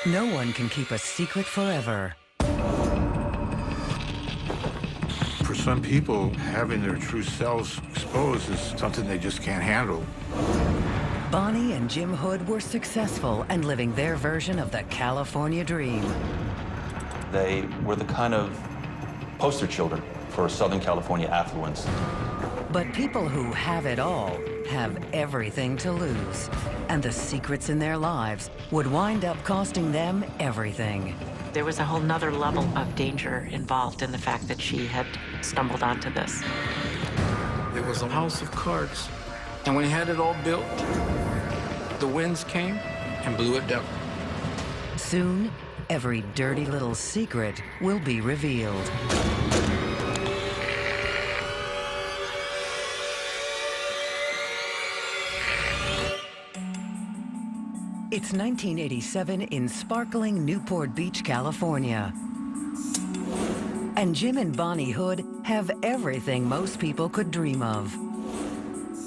No one can keep a secret forever. For some people, having their true selves exposed is something they just can't handle. Bonnie and Jim Hood were successful and living their version of the California dream. They were the kind of poster children for Southern California affluence. But people who have it all have everything to lose. And the secrets in their lives would wind up costing them everything. There was a whole nother level of danger involved in the fact that she had stumbled onto this. It was a house of cards. And when he had it all built, the winds came and blew it down. Soon, every dirty little secret will be revealed. It's 1987 in sparkling Newport Beach, California. And Jim and Bonnie Hood have everything most people could dream of.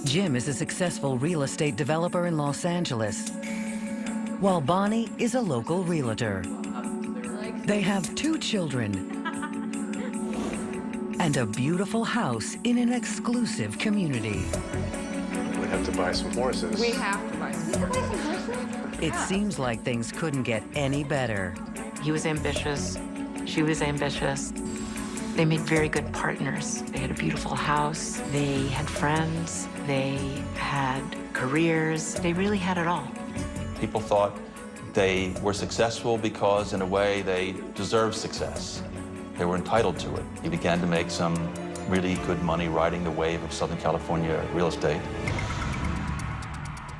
Jim is a successful real estate developer in Los Angeles, while Bonnie is a local realtor. They have 2 children and a beautiful house in an exclusive community. We have to buy some horses. We have to buy some horses. It seems like things couldn't get any better. He was ambitious, she was ambitious. They made very good partners. They had a beautiful house, they had friends, they had careers, they really had it all. People thought they were successful because, in a way, they deserved success. They were entitled to it. He began to make some really good money riding the wave of Southern California real estate.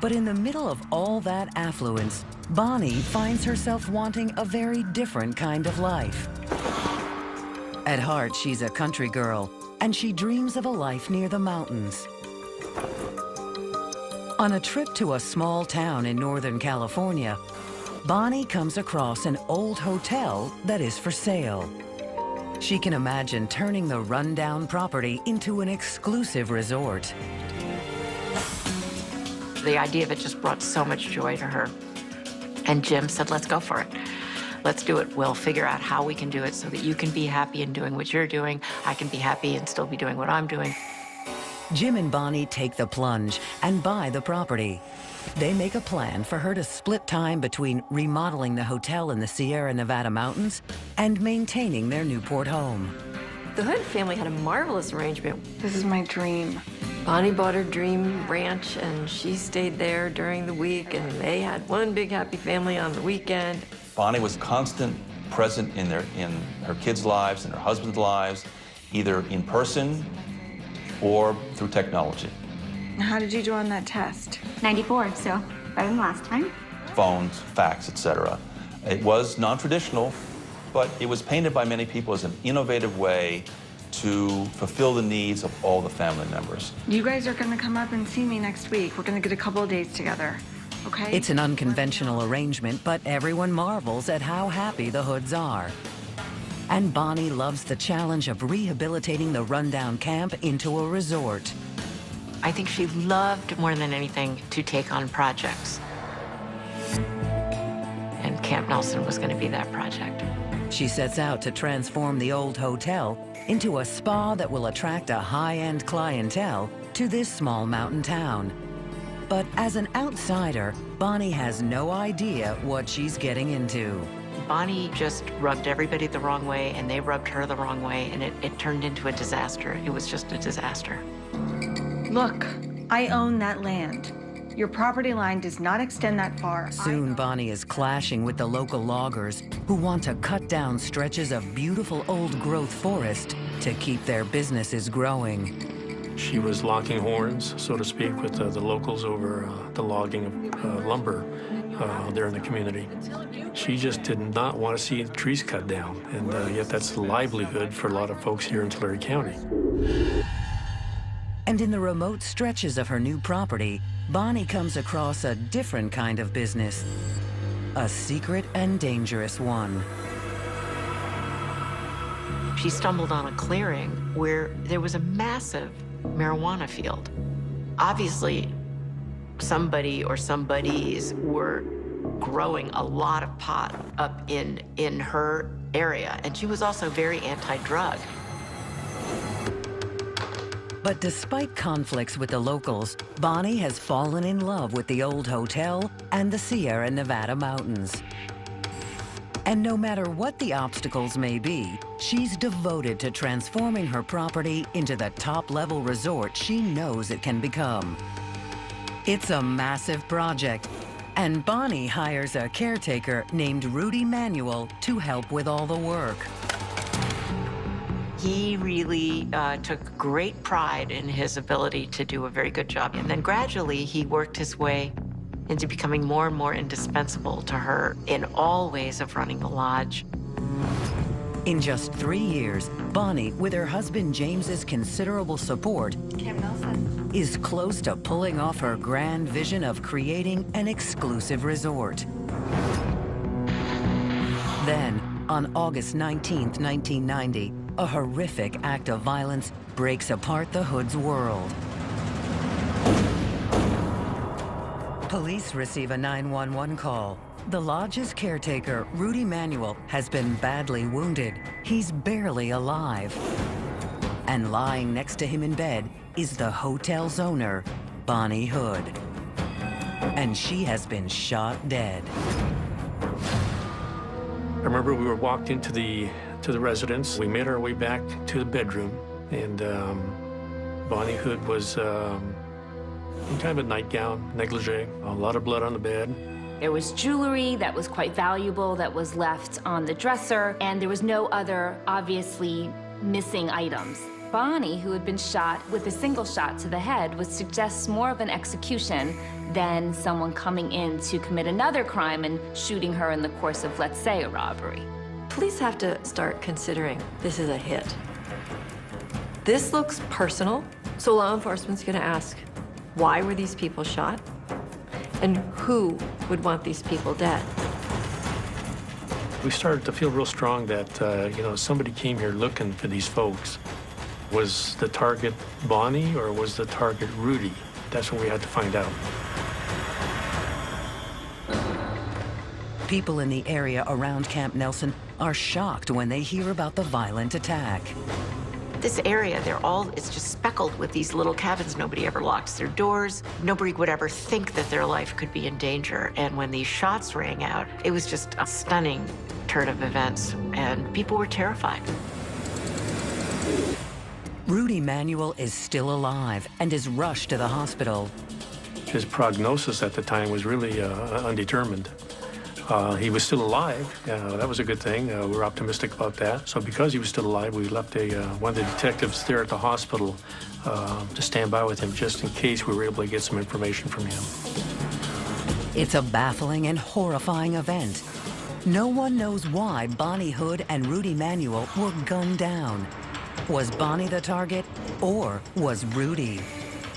But in the middle of all that affluence, Bonnie finds herself wanting a very different kind of life. At heart, she's a country girl, and she dreams of a life near the mountains. On a trip to a small town in Northern California, Bonnie comes across an old hotel that is for sale. She can imagine turning the rundown property into an exclusive resort. The idea of it just brought so much joy to her. And Jim said, let's go for it. Let's do it. We'll figure out how we can do it so that you can be happy in doing what you're doing. I can be happy and still be doing what I'm doing. Jim and Bonnie take the plunge and buy the property. They make a plan for her to split time between remodeling the hotel in the Sierra Nevada mountains and maintaining their Newport home. The Hood family had a marvelous arrangement. This is my dream. Bonnie bought her dream ranch, and she stayed there during the week, and they had one big happy family on the weekend. Bonnie was constant present in her kids' lives and her husband's lives, either in person or through technology. How did you do on that test? 94, so better than last time. Phones, fax, etc. It was non-traditional, but it was painted by many people as an innovative way to fulfill the needs of all the family members. You guys are going to come up and see me next week. We're going to get a couple of days together, okay? It's an unconventional arrangement, but everyone marvels at how happy the Hoods are. And Bonnie loves the challenge of rehabilitating the rundown camp into a resort. I think she loved more than anything to take on projects. And Camp Nelson was going to be that project. She sets out to transform the old hotel into a spa that will attract a high-end clientele to this small mountain town. But as an outsider, Bonnie has no idea what she's getting into. Bonnie just rubbed everybody the wrong way, and they rubbed her the wrong way, and it turned into a disaster. It was just a disaster. Look, I own that land. Your property line does not extend that far. Soon, Bonnie is clashing with the local loggers who want to cut down stretches of beautiful old-growth forest to keep their businesses growing. She was locking horns, so to speak, with the locals over the logging of lumber there in the community. She just did not want to see trees cut down, and yet that's the livelihood for a lot of folks here in Tulare County. And in the remote stretches of her new property, Bonnie comes across a different kind of business, a secret and dangerous one. She stumbled on a clearing where there was a massive marijuana field. Obviously, somebody or somebodies were growing a lot of pot up in her area, and she was also very anti-drug. But despite conflicts with the locals, Bonnie has fallen in love with the old hotel and the Sierra Nevada mountains. And no matter what the obstacles may be, she's devoted to transforming her property into the top-level resort she knows it can become. It's a massive project, and Bonnie hires a caretaker named Rudy Manuel to help with all the work. He really took great pride in his ability to do a very good job. And then gradually, he worked his way into becoming more and more indispensable to her in all ways of running the lodge. In just 3 years, Bonnie, with her husband James's considerable support, is close to pulling off her grand vision of creating an exclusive resort. Then, on August 19th, 1990, a horrific act of violence breaks apart the Hood's world. Police receive a 911 call. The lodge's caretaker, Rudy Manuel, has been badly wounded. He's barely alive. And lying next to him in bed is the hotel's owner, Bonnie Hood. And she has been shot dead. I remember we were walked into the residence. We made our way back to the bedroom, and Bonnie Hood was in kind of a nightgown, negligee, a lot of blood on the bed. There was jewelry that was quite valuable that was left on the dresser, and there was no other obviously missing items. Bonnie, who had been shot with a single shot to the head, would suggest more of an execution than someone coming in to commit another crime and shooting her in the course of, let's say, a robbery. Police have to start considering this is a hit. This looks personal, so law enforcement's gonna ask, why were these people shot? And who would want these people dead? We started to feel real strong that, somebody came here looking for these folks. Was the target Bonnie or was the target Rudy? That's what we had to find out. People in the area around Camp Nelson are shocked when they hear about the violent attack. This area, it's just speckled with these little cabins. Nobody ever locks their doors. Nobody would ever think that their life could be in danger. And when these shots rang out, it was just a stunning turn of events, and people were terrified. Rudy Manuel is still alive and is rushed to the hospital. His prognosis at the time was really undetermined. He was still alive. That was a good thing. We were optimistic about that. So because he was still alive, we left one of the detectives there at the hospital to stand by with him just in case we were able to get some information from him. It's a baffling and horrifying event. No one knows why Bonnie Hood and Rudy Manuel were gunned down. Was Bonnie the target, or was Rudy?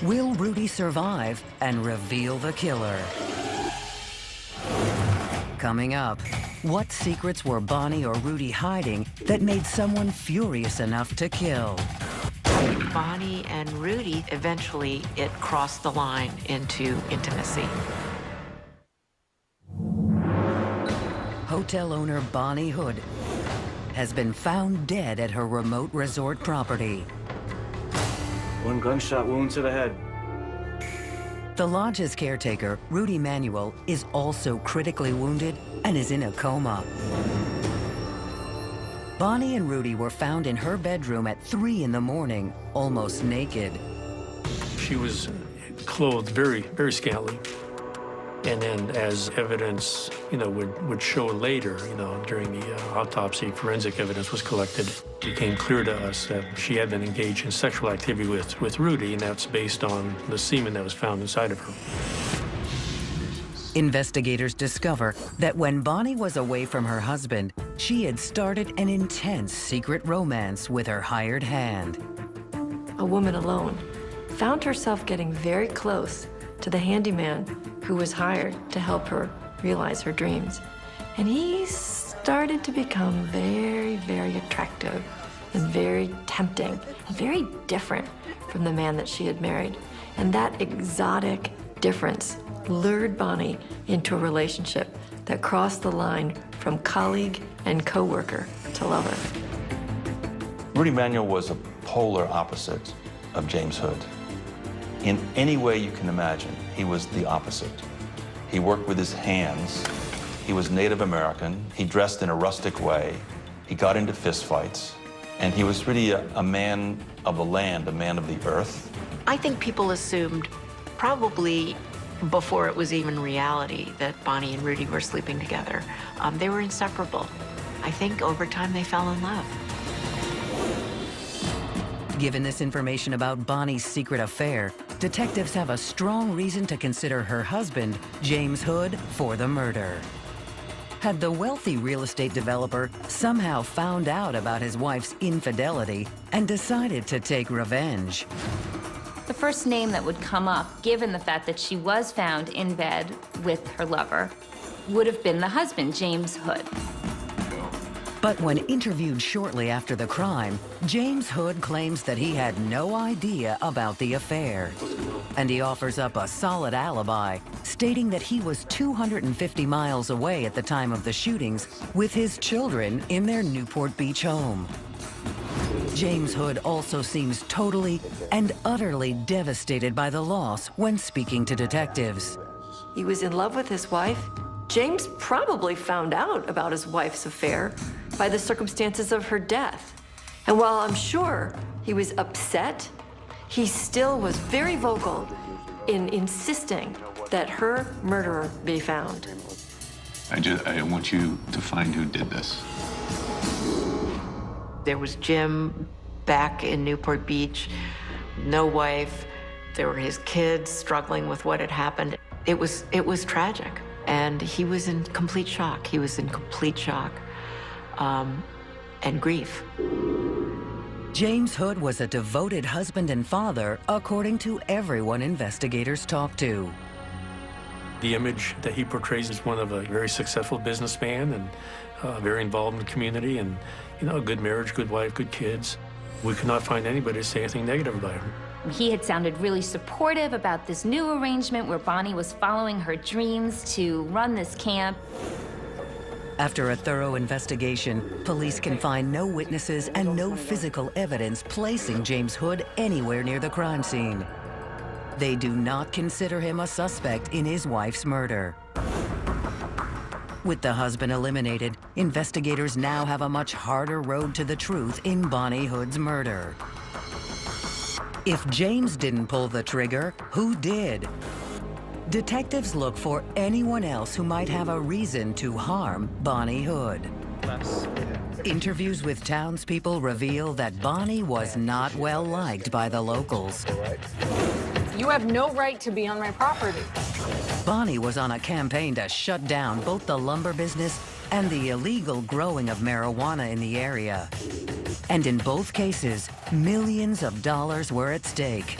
Will Rudy survive and reveal the killer? Coming up, what secrets were Bonnie or Rudy hiding that made someone furious enough to kill? Bonnie and Rudy, eventually it crossed the line into intimacy. Hotel owner Bonnie Hood has been found dead at her remote resort property. One gunshot wound to the head. The lodge's caretaker, Rudy Manuel, is also critically wounded and is in a coma. Bonnie and Rudy were found in her bedroom at 3 in the morning, almost naked. She was clothed very, very scantily. And then as evidence, would show later, during the autopsy, forensic evidence was collected. It became clear to us that she had been engaged in sexual activity with Rudy, and that's based on the semen that was found inside of her. Investigators discover that when Bonnie was away from her husband, she had started an intense secret romance with her hired hand. A woman alone found herself getting very close to the handyman who was hired to help her realize her dreams. And he started to become very, very attractive and very tempting, and very different from the man that she had married. And that exotic difference lured Bonnie into a relationship that crossed the line from colleague and coworker to lover. Rudy Manuel was a polar opposite of James Hood. In any way you can imagine, he was the opposite. He worked with his hands. He was Native American. He dressed in a rustic way. He got into fistfights. And he was really a man of the land, a man of the earth. I think people assumed, probably before it was even reality, that Bonnie and Rudy were sleeping together. They were inseparable. I think over time they fell in love. Given this information about Bonnie's secret affair, detectives have a strong reason to consider her husband, James Hood, for the murder. Had the wealthy real estate developer somehow found out about his wife's infidelity and decided to take revenge? The first name that would come up, given the fact that she was found in bed with her lover, would have been the husband, James Hood. But when interviewed shortly after the crime, James Hood claims that he had no idea about the affair. And he offers up a solid alibi, stating that he was 250 miles away at the time of the shootings with his children in their Newport Beach home. James Hood also seems totally and utterly devastated by the loss when speaking to detectives. He was in love with his wife. James probably found out about his wife's affair by the circumstances of her death. And while I'm sure he was upset, he still was very vocal in insisting that her murderer be found. I want you to find who did this. There was Jim back in Newport Beach, no wife. There were his kids struggling with what had happened. It was tragic. And he was in complete shock. He was in complete shock and grief. James Hood was a devoted husband and father, according to everyone investigators talked to. The image that he portrays is one of a very successful businessman and very involved in the community and, you know, a good marriage, good wife, good kids. We could not find anybody to say anything negative about him. He had sounded really supportive about this new arrangement where Bonnie was following her dreams to run this camp. After a thorough investigation, police can find no witnesses and no physical evidence placing James Hood anywhere near the crime scene. They do not consider him a suspect in his wife's murder. With the husband eliminated, investigators now have a much harder road to the truth in Bonnie Hood's murder. If James didn't pull the trigger, who did? Detectives look for anyone else who might have a reason to harm Bonnie Hood. Interviews with townspeople reveal that Bonnie was not well liked by the locals. You have no right to be on my property. Bonnie was on a campaign to shut down both the lumber business and the illegal growing of marijuana in the area. And in both cases, millions of dollars were at stake.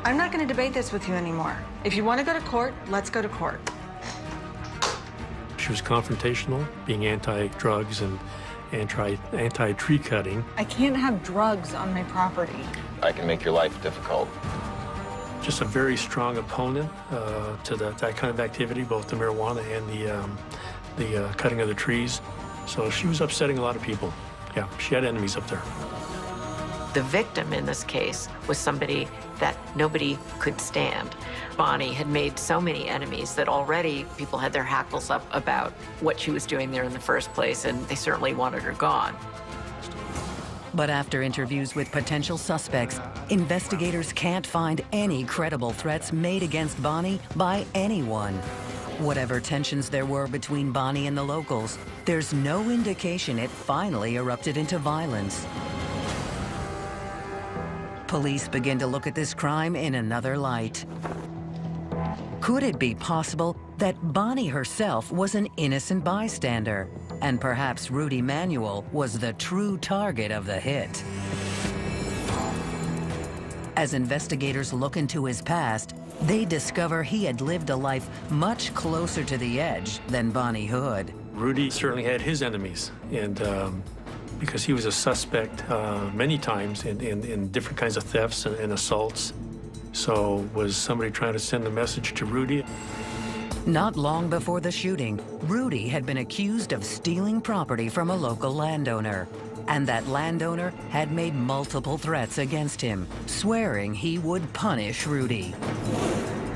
I'm not going to debate this with you anymore. If you want to go to court, let's go to court. She was confrontational, being anti-drugs and anti-tree cutting. I can't have drugs on my property. I can make your life difficult. Just a very strong opponent to that kind of activity, both the marijuana and the cutting of the trees. So she was upsetting a lot of people. Yeah, she had enemies up there. The victim in this case was somebody that nobody could stand. Bonnie had made so many enemies that already people had their hackles up about what she was doing there in the first place, and they certainly wanted her gone. But after interviews with potential suspects, investigators can't find any credible threats made against Bonnie by anyone. Whatever tensions there were between Bonnie and the locals, there's no indication it finally erupted into violence. Police begin to look at this crime in another light. Could it be possible that Bonnie herself was an innocent bystander, and perhaps Rudy Manuel was the true target of the hit? As investigators look into his past, they discover he had lived a life much closer to the edge than Bonnie Hood. Rudy certainly had his enemies, and because he was a suspect many times in different kinds of thefts and assaults. So was somebody trying to send a message to Rudy? Not long before the shooting, Rudy had been accused of stealing property from a local landowner. And that landowner had made multiple threats against him, swearing he would punish Rudy.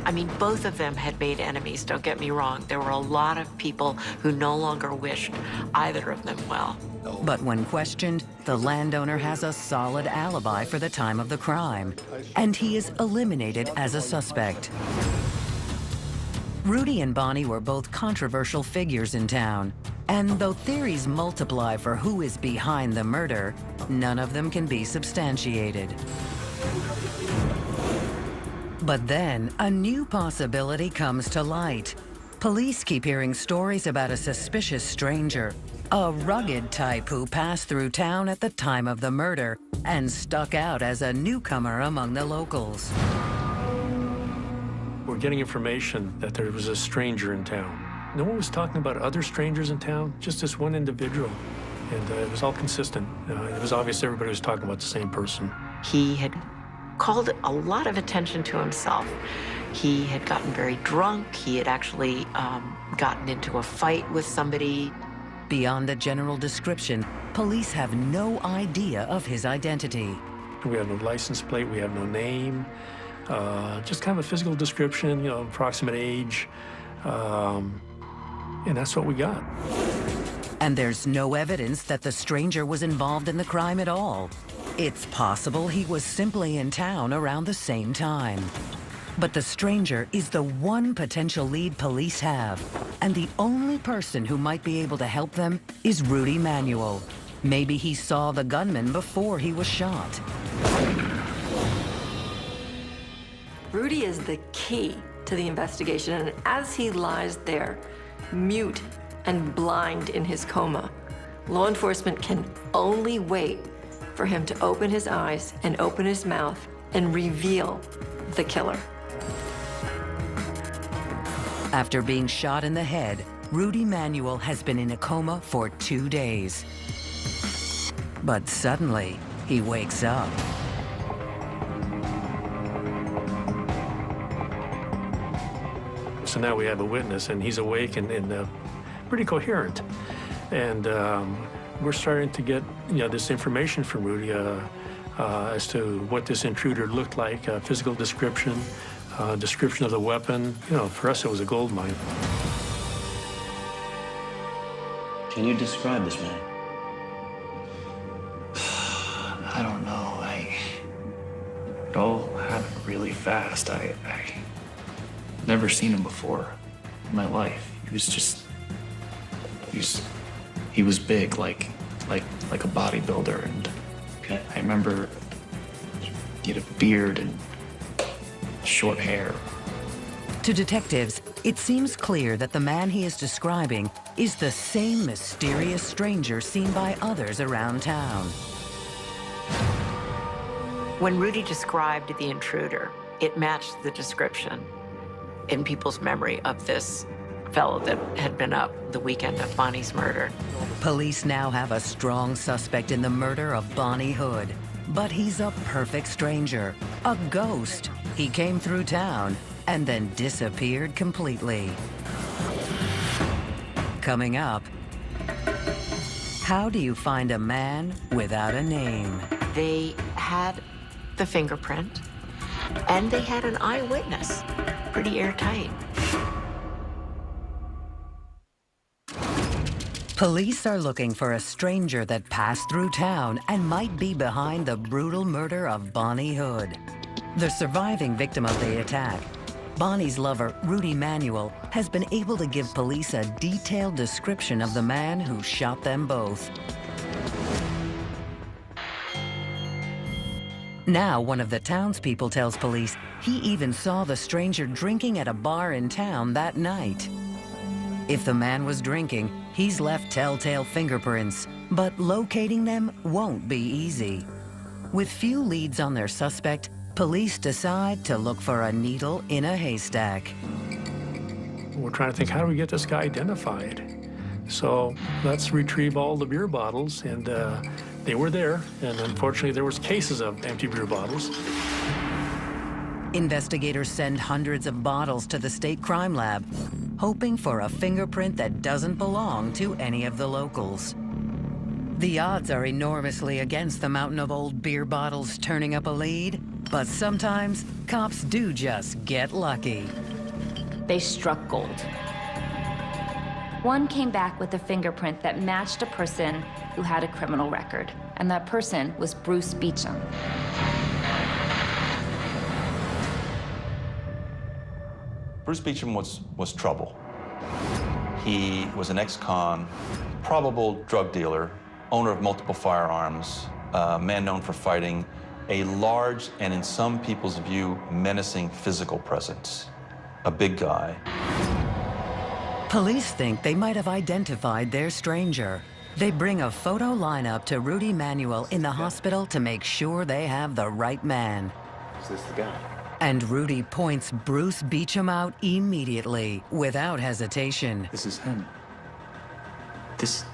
I mean, both of them had made enemies, don't get me wrong. There were a lot of people who no longer wished either of them well. But when questioned, the landowner has a solid alibi for the time of the crime, and he is eliminated as a suspect. Rudy and Bonnie were both controversial figures in town, and though theories multiply for who is behind the murder, none of them can be substantiated. But then, a new possibility comes to light. Police keep hearing stories about a suspicious stranger, a rugged type who passed through town at the time of the murder and stuck out as a newcomer among the locals. We're getting information that there was a stranger in town. No one was talking about other strangers in town, just this one individual. And it was all consistent. It was obvious everybody was talking about the same person. He had called a lot of attention to himself. He had gotten very drunk. He had actually gotten into a fight with somebody. Beyond a general description, police have no idea of his identity. We have no license plate, we have no name, just kind of a physical description, you know, approximate age, and that's what we got. And there's no evidence that the stranger was involved in the crime at all. It's possible he was simply in town around the same time. But the stranger is the one potential lead police have, and the only person who might be able to help them is Rudy Manuel. Maybe he saw the gunman before he was shot. Rudy is the key to the investigation, and as he lies there, mute and blind in his coma, law enforcement can only wait for him to open his eyes and open his mouth and reveal the killer. After being shot in the head, Rudy Manuel has been in a coma for 2 days. But suddenly, he wakes up. So now we have a witness, and he's awake and pretty coherent. And we're starting to get, you know, this information from Rudy as to what this intruder looked like, physical description, description of the weapon. You know, for us, it was a gold mine. Can you describe this man? I don't know. It all happened really fast. I never seen him before in my life. He was big, like a bodybuilder, and okay. I remember he had a beard and short hair. To detectives, it seems clear that the man he is describing is the same mysterious stranger seen by others around town. When Rudy described the intruder, it matched the description in people's memory of this fellow that had been up the weekend of Bonnie's murder. Police now have a strong suspect in the murder of Bonnie Hood. But he's a perfect stranger, a ghost. He came through town and then disappeared completely. Coming up, how do you find a man without a name? They had the fingerprint, and they had an eyewitness, pretty airtight. Police are looking for a stranger that passed through town and might be behind the brutal murder of Bonnie Hood. The surviving victim of the attack, Bonnie's lover, Rudy Manuel, has been able to give police a detailed description of the man who shot them both. Now, one of the townspeople tells police he even saw the stranger drinking at a bar in town that night. If the man was drinking, he's left telltale fingerprints, but locating them won't be easy. With few leads on their suspect, police decide to look for a needle in a haystack. We're trying to think, how do we get this guy identified? So let's retrieve all the beer bottles, and they were there, and unfortunately there was cases of empty beer bottles. Investigators send hundreds of bottles to the state crime lab, hoping for a fingerprint that doesn't belong to any of the locals. The odds are enormously against the mountain of old beer bottles turning up a lead, but sometimes cops do just get lucky. They struck gold. One came back with a fingerprint that matched a person who had a criminal record, and that person was Bruce Beecham. Bruce Beecham was trouble. He was an ex-con, probable drug dealer, owner of multiple firearms, a man known for fighting, a large and, in some people's view, menacing physical presence. A big guy. Police think they might have identified their stranger. They bring a photo lineup to Rudy Manuel in the hospital to make sure they have the right man. Is this the guy? And Rudy points Bruce Beecham out immediately, without hesitation. This is him. This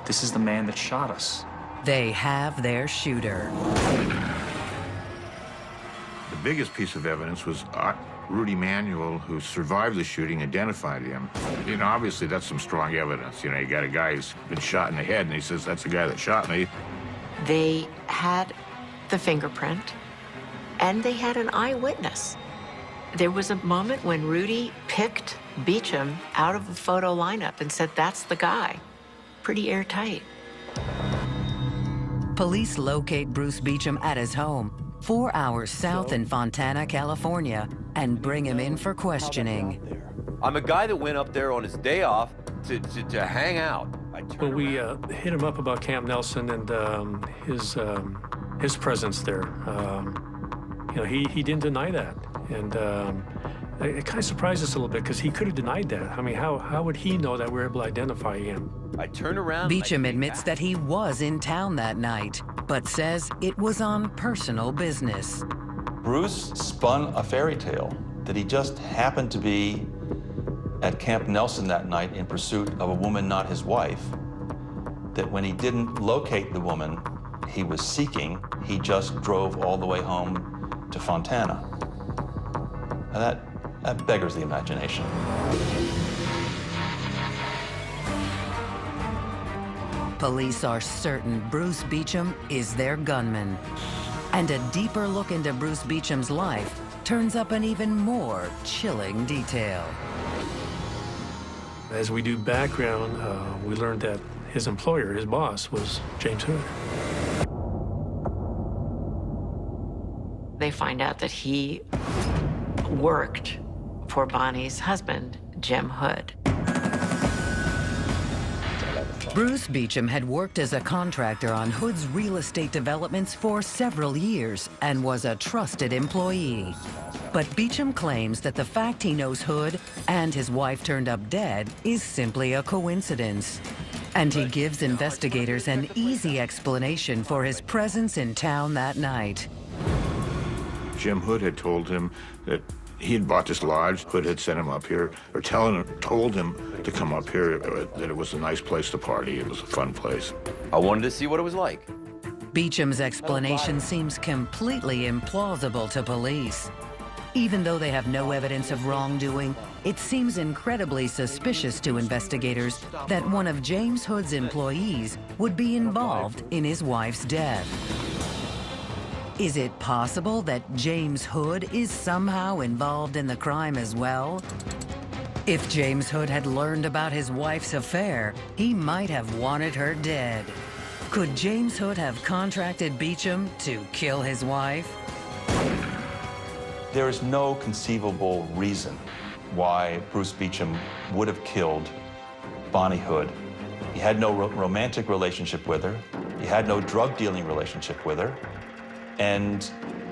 is the man that shot us. They have their shooter. The biggest piece of evidence was Rudy Manuel, who survived the shooting, identified him. You know, obviously that's some strong evidence. You know, you got a guy who's been shot in the head, and he says, that's the guy that shot me. They had the fingerprint, and they had an eyewitness. There was a moment when Rudy picked Beecham out of a photo lineup and said, that's the guy. Pretty airtight. Police locate Bruce Beecham at his home, 4 hours south in Fontana, California, and bring him in for questioning. I'm a guy that went up there on his day off to hang out. Well, we hit him up about Camp Nelson and his presence there. You know, he didn't deny that, and it kind of surprised us a little bit because he could have denied that. I mean, how would he know that we were able to identify him? I turned around. Beecham admits that he was in town that night, but says it was on personal business. Bruce spun a fairy tale that he just happened to be at Camp Nelson that night in pursuit of a woman not his wife, that when he didn't locate the woman he was seeking, he just drove all the way home to Fontana. Now that beggars the imagination. Police are certain Bruce Beecham is their gunman. And a deeper look into Bruce Beecham's life turns up an even more chilling detail. As we do background, we learned that his employer, his boss, was James Hood. They find out that he worked for Bonnie's husband, Jim Hood. Bruce Beecham had worked as a contractor on Hood's real estate developments for several years and was a trusted employee. But Beecham claims that the fact he knows Hood and his wife turned up dead is simply a coincidence. And he gives investigators an easy explanation for his presence in town that night. Jim Hood had told him that he had bought this lodge. Hood had sent him up here, or told him to come up here, that it was a nice place to party. It was a fun place. I wanted to see what it was like. Beecham's explanation seems completely implausible to police. Even though they have no evidence of wrongdoing, it seems incredibly suspicious to investigators that one of James Hood's employees would be involved in his wife's death. Is it possible that James Hood is somehow involved in the crime as well? If James Hood had learned about his wife's affair, he might have wanted her dead. Could James Hood have contracted Beecham to kill his wife? There is no conceivable reason why Bruce Beecham would have killed Bonnie Hood. He had no romantic relationship with her. He had no drug dealing relationship with her. And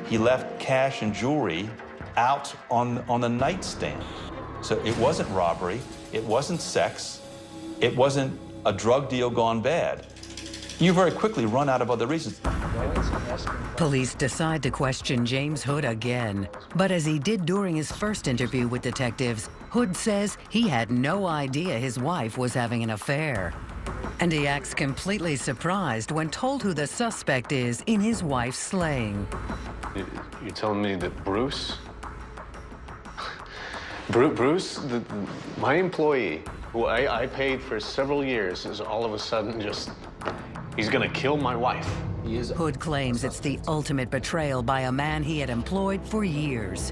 he left cash and jewelry out on the nightstand. So it wasn't robbery, it wasn't sex, it wasn't a drug deal gone bad. You very quickly run out of other reasons. Police decide to question James Hood again, but as he did during his first interview with detectives, Hood says he had no idea his wife was having an affair. And he acts completely surprised when told who the suspect is in his wife's slaying. You're telling me that Bruce Bruce, my employee, who I paid for several years, is all of a sudden just, he's gonna kill my wife. Hood claims it's the ultimate betrayal by a man he had employed for years.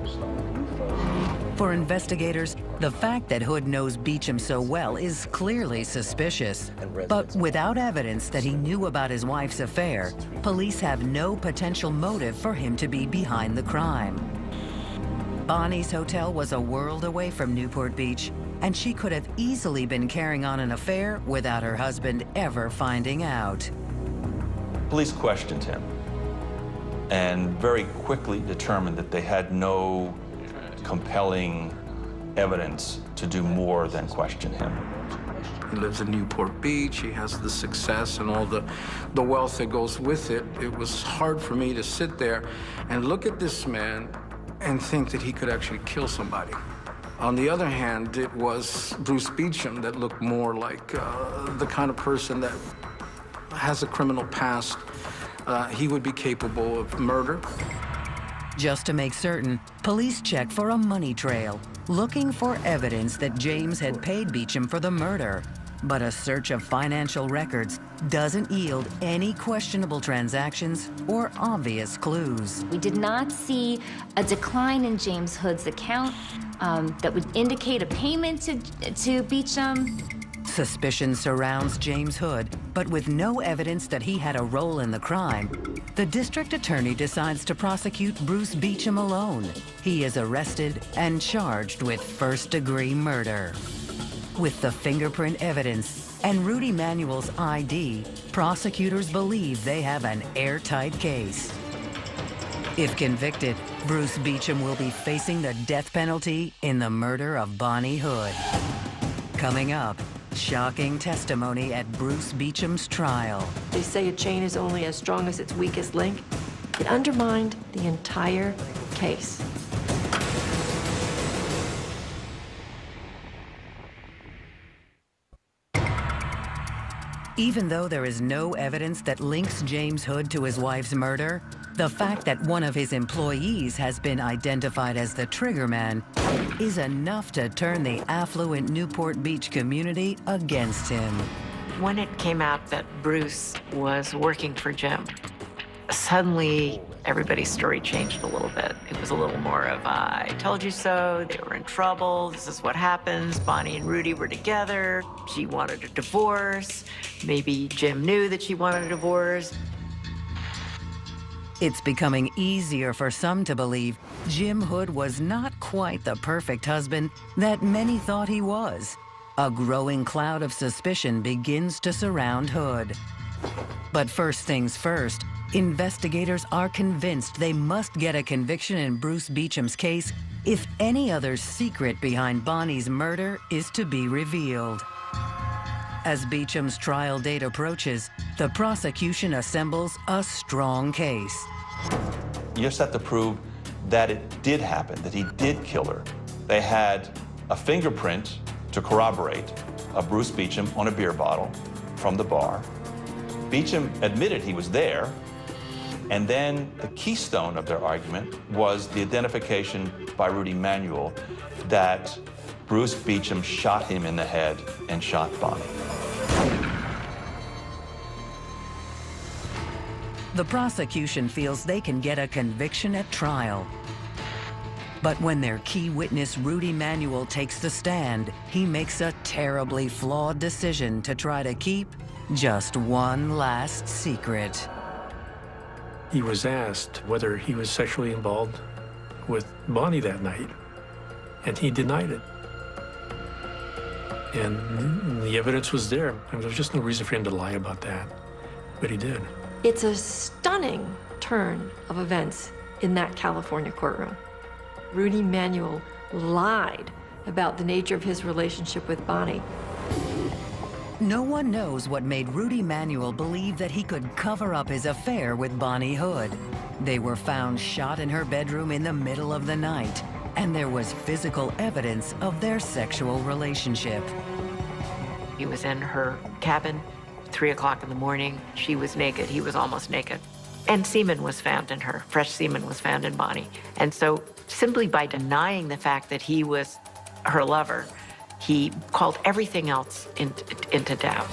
For investigators, the fact that Hood knows Beecham so well is clearly suspicious. But without evidence that he knew about his wife's affair, police have no potential motive for him to be behind the crime. Bonnie's hotel was a world away from Newport Beach, and she could have easily been carrying on an affair without her husband ever finding out. Police questioned him and very quickly determined that they had no compelling evidence to do more than question him. He lives in Newport Beach. He has the success and all the wealth that goes with it. It was hard for me to sit there and look at this man and think that he could actually kill somebody. On the other hand, it was Bruce Beecham that looked more like the kind of person that has a criminal past. He would be capable of murder. Just to make certain, police checked for a money trail, looking for evidence that James had paid Beecham for the murder. But a search of financial records doesn't yield any questionable transactions or obvious clues. We did not see a decline in James Hood's account that would indicate a payment to Beecham. Suspicion surrounds James Hood, but with no evidence that he had a role in the crime, the district attorney decides to prosecute Bruce Beecham alone. He is arrested and charged with first-degree murder. With the fingerprint evidence and Rudy Manuel's ID, prosecutors believe they have an airtight case. If convicted, Bruce Beecham will be facing the death penalty in the murder of Bonnie Hood. Coming up, shocking testimony at Bruce Beecham's trial. They say a chain is only as strong as its weakest link. It undermined the entire case. Even though there is no evidence that links James Hood to his wife's murder, the fact that one of his employees has been identified as the triggerman is enough to turn the affluent Newport Beach community against him. When it came out that Bruce was working for Jim, suddenly everybody's story changed a little bit. It was a little more of, I told you so, they were in trouble, this is what happens, Bonnie and Rudy were together, she wanted a divorce, maybe Jim knew that she wanted a divorce. It's becoming easier for some to believe Jim Hood was not quite the perfect husband that many thought he was. A growing cloud of suspicion begins to surround Hood. But first things first, investigators are convinced they must get a conviction in Bruce Beecham's case if any other secret behind Bonnie's murder is to be revealed. As Beecham's trial date approaches, the prosecution assembles a strong case. You just have to prove that it did happen, that he did kill her. They had a fingerprint to corroborate of Bruce Beecham on a beer bottle from the bar. Beecham admitted he was there, and then the keystone of their argument was the identification by Rudy Manuel that Bruce Beecham shot him in the head and shot Bonnie. The prosecution feels they can get a conviction at trial. But when their key witness, Rudy Manuel, takes the stand, he makes a terribly flawed decision to try to keep just one last secret. He was asked whether he was sexually involved with Bonnie that night, and he denied it. And the evidence was there. There was just no reason for him to lie about that, but he did. It's a stunning turn of events in that California courtroom. Rudy Manuel lied about the nature of his relationship with Bonnie. No one knows what made Rudy Manuel believe that he could cover up his affair with Bonnie Hood. They were found shot in her bedroom in the middle of the night, and there was physical evidence of their sexual relationship. He was in her cabin, 3 o'clock in the morning. She was naked, he was almost naked. And semen was found in her, fresh semen was found in Bonnie. And so simply by denying the fact that he was her lover, he called everything else into doubt.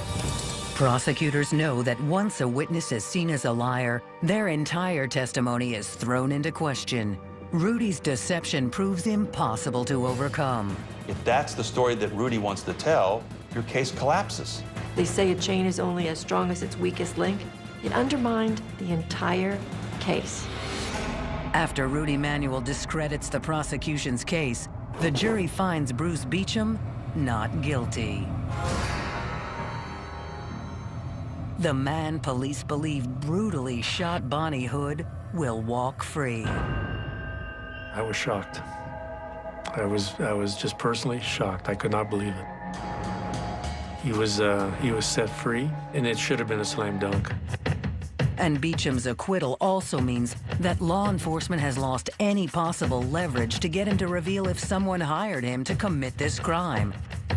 Prosecutors know that once a witness is seen as a liar, their entire testimony is thrown into question. Rudy's deception proves impossible to overcome. If that's the story that Rudy wants to tell, your case collapses. They say a chain is only as strong as its weakest link. It undermined the entire case. After Rudy Manuel discredits the prosecution's case, the jury finds Bruce Beecham not guilty. The man police believe brutally shot Bonnie Hood will walk free. I was shocked. I was just personally shocked. I could not believe it. He was set free, and it should have been a slam dunk. And Beecham's acquittal also means that law enforcement has lost any possible leverage to get him to reveal if someone hired him to commit this crime.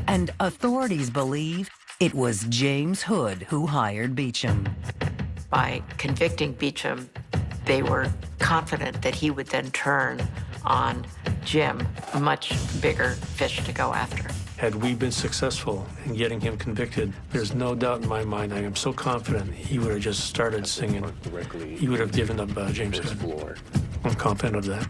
And authorities believe it was James Hood who hired Beecham. By convicting Beecham, they were confident that he would then turn on Jim, a much bigger fish to go after. Had we been successful in getting him convicted, there's no doubt in my mind, I am so confident he would have just started singing. He would have given up James Hood. I'm confident of that.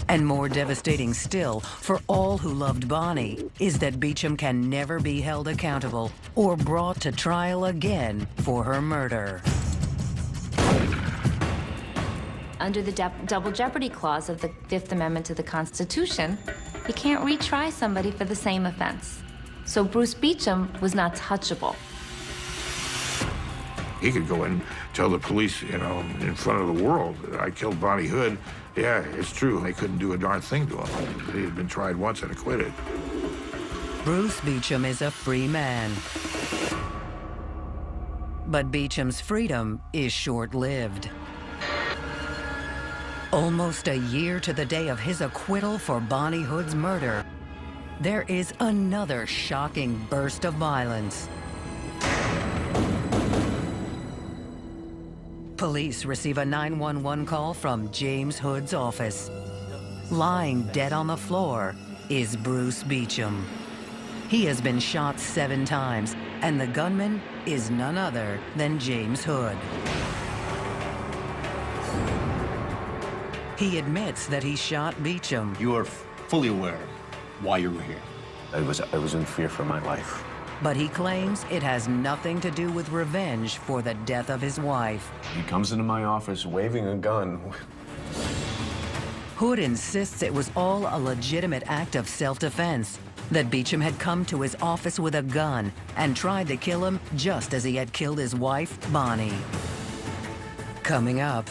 And more devastating still, for all who loved Bonnie, is that Beecham can never be held accountable or brought to trial again for her murder. Under the double jeopardy clause of the Fifth Amendment to the Constitution, you can't retry somebody for the same offense. So Bruce Beecham was not touchable. He could go and tell the police, you know, in front of the world, I killed Bonnie Hood. Yeah, it's true. They couldn't do a darn thing to him. He had been tried once and acquitted. Bruce Beecham is a free man. But Beecham's freedom is short-lived. Almost a year to the day of his acquittal for Bonnie Hood's murder, there is another shocking burst of violence. Police receive a 911 call from James Hood's office. Lying dead on the floor is Bruce Beecham. He has been shot 7 times, and the gunman is none other than James Hood. He admits that he shot Beecham. You are fully aware why you were here. I was in fear for my life. But he claims it has nothing to do with revenge for the death of his wife. He comes into my office waving a gun. Hood insists it was all a legitimate act of self-defense, that Beecham had come to his office with a gun and tried to kill him just as he had killed his wife, Bonnie. Coming up,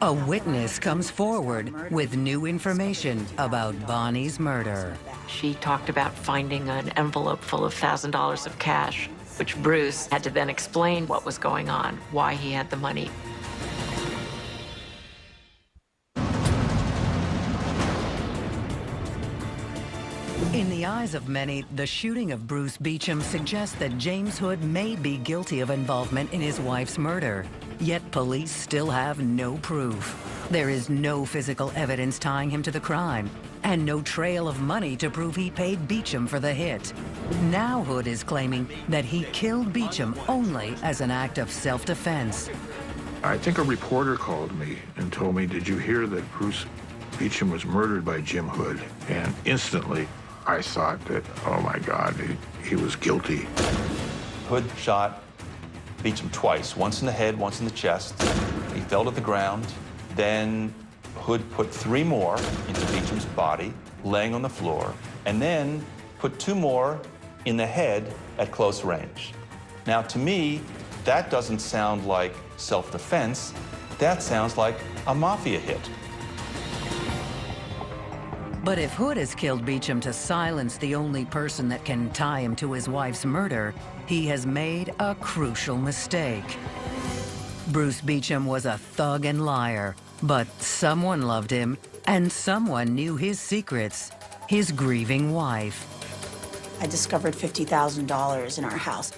a witness comes forward with new information about Bonnie's murder. She talked about finding an envelope full of $1,000 of cash, which Bruce had to then explain what was going on, why he had the money. In the eyes of many, the shooting of Bruce Beecham suggests that James Hood may be guilty of involvement in his wife's murder. Yet police still have no proof. There is no physical evidence tying him to the crime, and no trail of money to prove he paid Beecham for the hit. Now Hood is claiming that he killed Beecham only as an act of self-defense. I think a reporter called me and told me, did you hear that Bruce Beecham was murdered by Jim Hood? And instantly, I thought that, oh my God, he was guilty. Hood shot Beecham twice, once in the head, once in the chest. He fell to the ground. Then Hood put 3 more into Beecham's body, laying on the floor, and then put 2 more in the head at close range. Now, to me, that doesn't sound like self-defense. That sounds like a mafia hit. But if Hood has killed Beecham to silence the only person that can tie him to his wife's murder, he has made a crucial mistake. Bruce Beecham was a thug and liar, but someone loved him, and someone knew his secrets, his grieving wife. I discovered $50,000 in our house.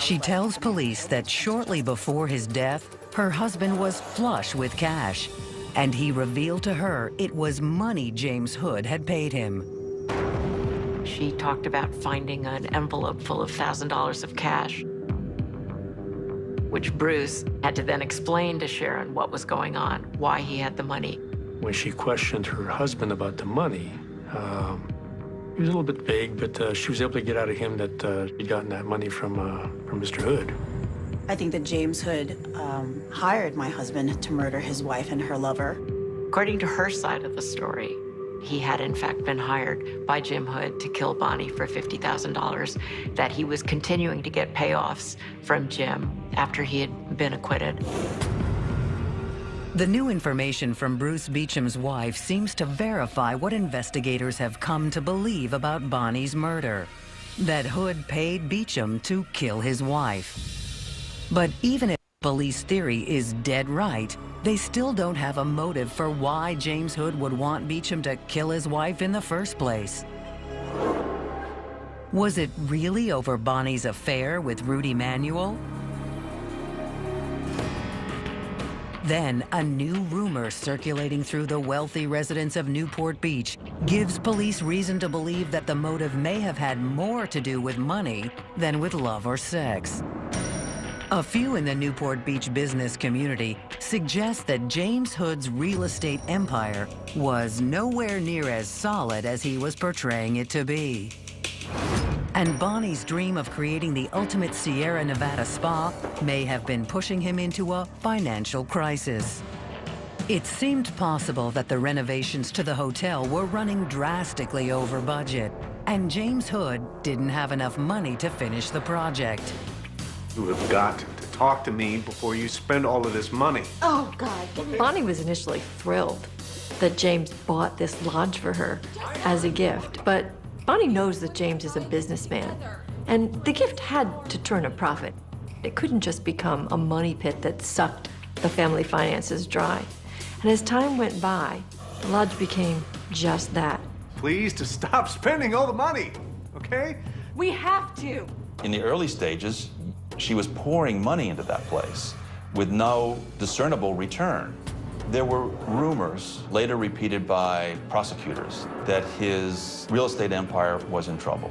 She tells police that shortly before his death, her husband was flush with cash. and he revealed to her it was money James Hood had paid him. She talked about finding an envelope full of $1,000 of cash, which Bruce had to then explain to Sharon what was going on, why he had the money. When she questioned her husband about the money, he was a little bit vague, but she was able to get out of him that he'd gotten that money from Mr. Hood. I think that James Hood hired my husband to murder his wife and her lover. According to her side of the story, he had in fact been hired by Jim Hood to kill Bonnie for $50,000, that he was continuing to get payoffs from Jim after he had been acquitted. The new information from Bruce Beecham's wife seems to verify what investigators have come to believe about Bonnie's murder, that Hood paid Beecham to kill his wife. But even if police theory is dead right, they still don't have a motive for why James Hood would want Beecham to kill his wife in the first place. Was it really over Bonnie's affair with Rudy Manuel? Then, a new rumor circulating through the wealthy residents of Newport Beach gives police reason to believe that the motive may have had more to do with money than with love or sex. A few in the Newport Beach business community suggest that James Hood's real estate empire was nowhere near as solid as he was portraying it to be. And Bonnie's dream of creating the ultimate Sierra Nevada spa may have been pushing him into a financial crisis. It seemed possible that the renovations to the hotel were running drastically over budget, and James Hood didn't have enough money to finish the project. You have got to talk to me before you spend all of this money. Oh, God. Bonnie was initially thrilled that James bought this lodge for her as a gift, but Bonnie knows that James is a businessman, and the gift had to turn a profit. It couldn't just become a money pit that sucked the family finances dry. And as time went by, the lodge became just that. Please, to stop spending all the money, okay? We have to. In the early stages, she was pouring money into that place with no discernible return. There were rumors, later repeated by prosecutors, that his real estate empire was in trouble.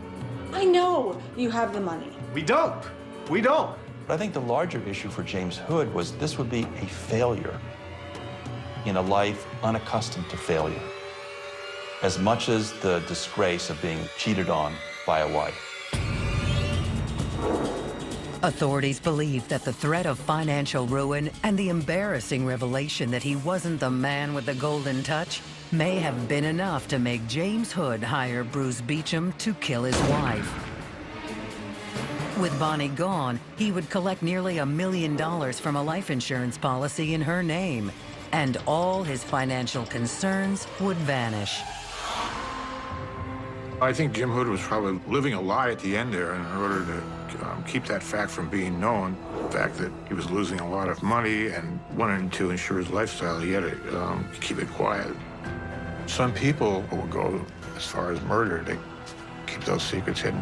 I know you have the money. We don't. We don't. But I think the larger issue for James Hood was this would be a failure in a life unaccustomed to failure, as much as the disgrace of being cheated on by a wife. Authorities believe that the threat of financial ruin and the embarrassing revelation that he wasn't the man with the golden touch may have been enough to make James Hood hire Bruce Beecham to kill his wife. With Bonnie gone, he would collect nearly $1 million from a life insurance policy in her name, and all his financial concerns would vanish. I think Jim Hood was probably living a lie at the end there in order to keep that fact from being known. The fact that he was losing a lot of money and wanting to ensure his lifestyle, he had to keep it quiet. Some people will go as far as murder to keep those secrets hidden.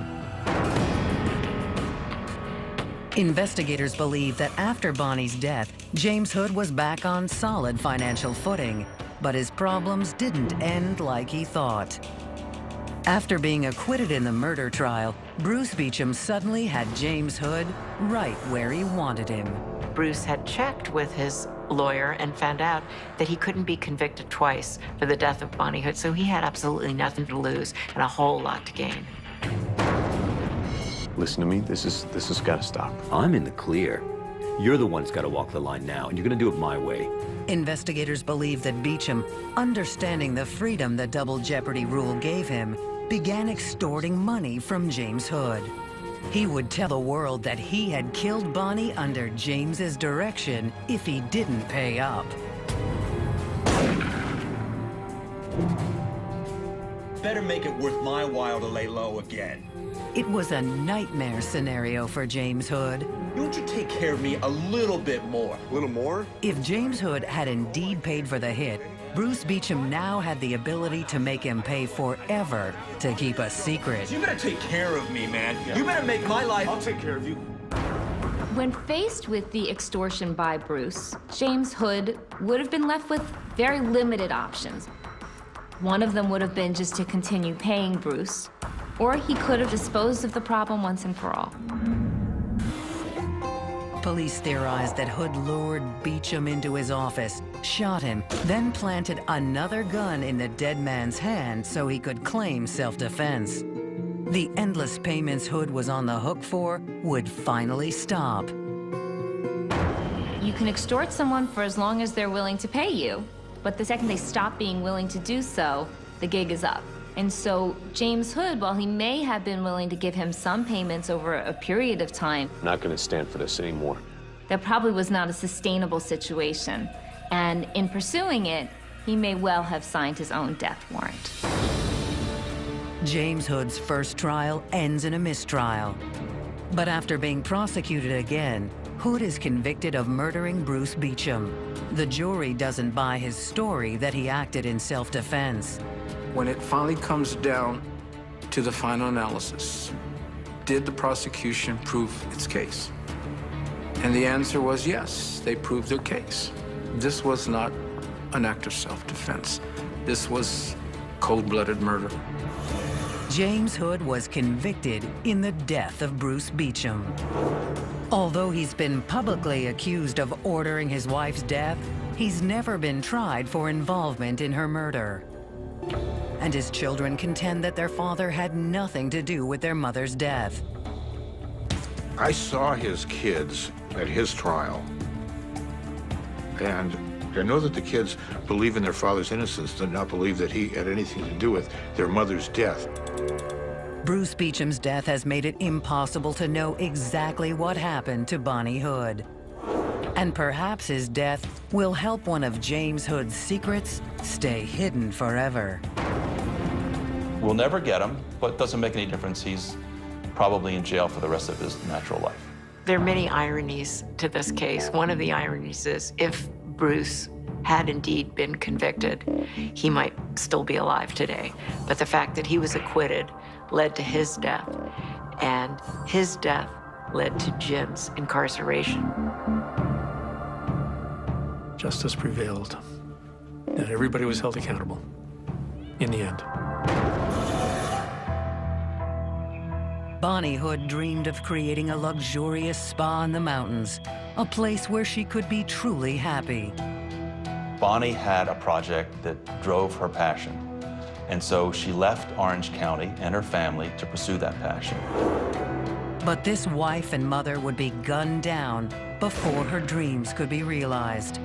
Investigators believe that after Bonnie's death, James Hood was back on solid financial footing, but his problems didn't end like he thought. After being acquitted in the murder trial, Bruce Beecham suddenly had James Hood right where he wanted him. Bruce had checked with his lawyer and found out that he couldn't be convicted twice for the death of Bonnie Hood, so he had absolutely nothing to lose and a whole lot to gain. Listen to me, this has got to stop. I'm in the clear. You're the one who's got to walk the line now, and you're going to do it my way. Investigators believe that Beecham, understanding the freedom the double jeopardy rule gave him, began extorting money from James Hood. He would tell the world that he had killed Bonnie under James's direction if he didn't pay up. Better make it worth my while to lay low again. It was a nightmare scenario for James Hood. Don't you take care of me a little bit more? A little more? If James Hood had indeed paid for the hit, Bruce Beecham now had the ability to make him pay forever to keep a secret. You better take care of me, man. You better make my life... I'll take care of you. When faced with the extortion by Bruce, James Hood would have been left with very limited options. One of them would have been just to continue paying Bruce, or he could have disposed of the problem once and for all. Police theorized that Hood lured Beecham into his office, shot him, then planted another gun in the dead man's hand so he could claim self-defense. The endless payments Hood was on the hook for would finally stop. You can extort someone for as long as they're willing to pay you, but the second they stop being willing to do so, the gig is up. And so James Hood, while he may have been willing to give him some payments over a period of time, I'm not going to stand for this anymore. that probably was not a sustainable situation. And in pursuing it, he may well have signed his own death warrant. James Hood's first trial ends in a mistrial. But after being prosecuted again, Hood is convicted of murdering Bruce Beecham. The jury doesn't buy his story that he acted in self-defense. When it finally comes down to the final analysis, did the prosecution prove its case? And the answer was yes, they proved their case. This was not an act of self-defense. This was cold-blooded murder. James Hood was convicted in the death of Bruce Beecham. Although he's been publicly accused of ordering his wife's death, he's never been tried for involvement in her murder. And his children contend that their father had nothing to do with their mother's death. I saw his kids at his trial, and I know that the kids believe in their father's innocence, did not believe that he had anything to do with their mother's death. Bruce Beecham's death has made it impossible to know exactly what happened to Bonnie Hood. And perhaps his death will help one of James Hood's secrets stay hidden forever. We'll never get him, but it doesn't make any difference. He's probably in jail for the rest of his natural life. There are many ironies to this case. One of the ironies is if Bruce had indeed been convicted, he might still be alive today. But the fact that he was acquitted led to his death, and his death led to Jim's incarceration. Justice prevailed, and everybody was held accountable in the end. Bonnie Hood dreamed of creating a luxurious spa in the mountains, a place where she could be truly happy. Bonnie had a project that drove her passion, and so she left Orange County and her family to pursue that passion. But this wife and mother would be gunned down before her dreams could be realized.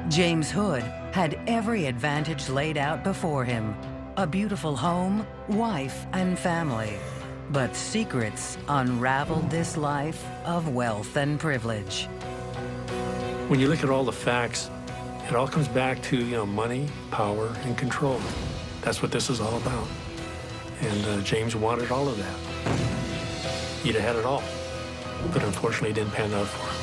James Hood had every advantage laid out before him: a beautiful home, wife, and family. But secrets unraveled this life of wealth and privilege. When you look at all the facts, it all comes back to, money, power, and control. That's what this is all about. And James wanted all of that. He'd have had it all, but unfortunately it didn't pan out for him.